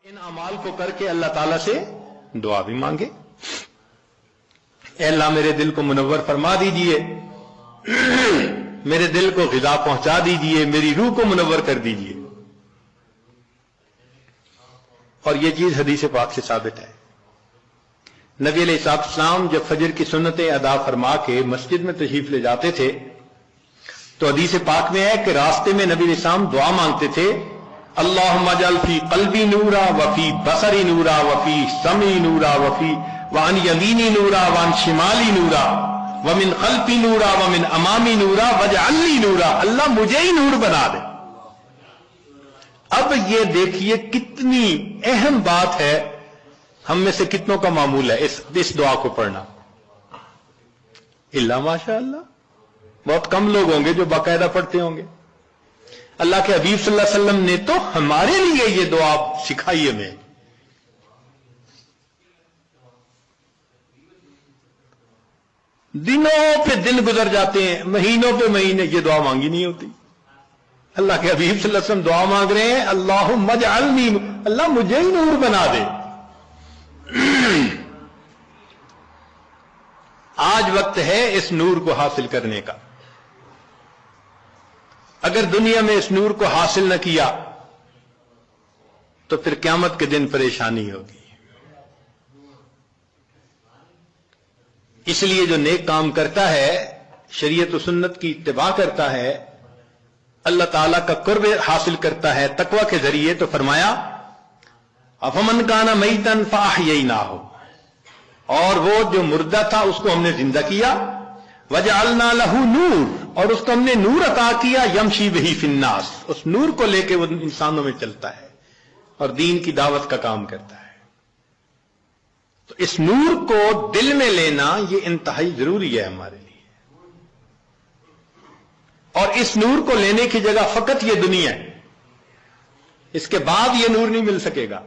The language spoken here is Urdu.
ان اعمال کو کر کے اللہ تعالیٰ سے دعا بھی مانگے، اے اللہ میرے دل کو منور فرما دیجئے، میرے دل کو غذا پہنچا دیجئے، میری روح کو منور کر دیجئے۔ اور یہ چیز حدیث پاک سے ثابت ہے۔ نبی علیہ السلام جب فجر کی سنتیں ادا فرما کے مسجد میں تشریف لے جاتے تھے تو حدیث پاک میں ہے کہ راستے میں نبی علیہ السلام دعا مانگتے تھے، اللہم اجعل فی قلبی نورا وفی بصری نورا وفی سمعی نورا وعن یمینی نورا وعن شمالی نورا ومن خلفی نورا ومن امامی نورا واجعل لی نورا، اللہ مجھے ہی نور بنا دے۔ اب یہ دیکھیے کتنی اہم بات ہے، ہم میں سے کتنوں کا معمول ہے اس دعا کو پڑھنا؟ اللہ ماشاء اللہ بہت کم لوگ ہوں گے جو باقاعدہ پڑھتے ہوں گے۔ اللہ کے حبیب صلی اللہ علیہ وسلم نے تو ہمارے لیے یہ دعا سکھائی ہمیں۔ دنوں پہ دن گزر جاتے ہیں، مہینوں پہ مہینے، یہ دعا مانگی نہیں ہوتی۔ اللہ کے حبیب صلی اللہ علیہ وسلم دعا مانگ رہے ہیں، اللہم اجعلنی، اللہ مجھے ہی نور بنا دے۔ آج وقت ہے اس نور کو حاصل کرنے کا۔ اگر دنیا میں اس نور کو حاصل نہ کیا تو پھر قیامت کے دن پریشانی ہوگی۔ اس لیے جو نیک کام کرتا ہے، شریعت و سنت کی اتباع کرتا ہے، اللہ تعالیٰ کا قرب حاصل کرتا ہے تقوی کے ذریعے، تو فرمایا افمن کان میتا فاحییناہ، اور وہ جو مردہ تھا اس کو ہم نے زندہ کیا، وجعلنا لہ نور، اور اس کو ہم نے نور عطا کیا، یمشی بہ فی الناس، اس نور کو لے کے وہ انسانوں میں چلتا ہے اور دین کی دعوت کا کام کرتا ہے۔ تو اس نور کو دل میں لینا یہ انتہائی ضروری ہے ہمارے لیے، اور اس نور کو لینے کی جگہ فقط یہ دنیا ہے، اس کے بعد یہ نور نہیں مل سکے گا۔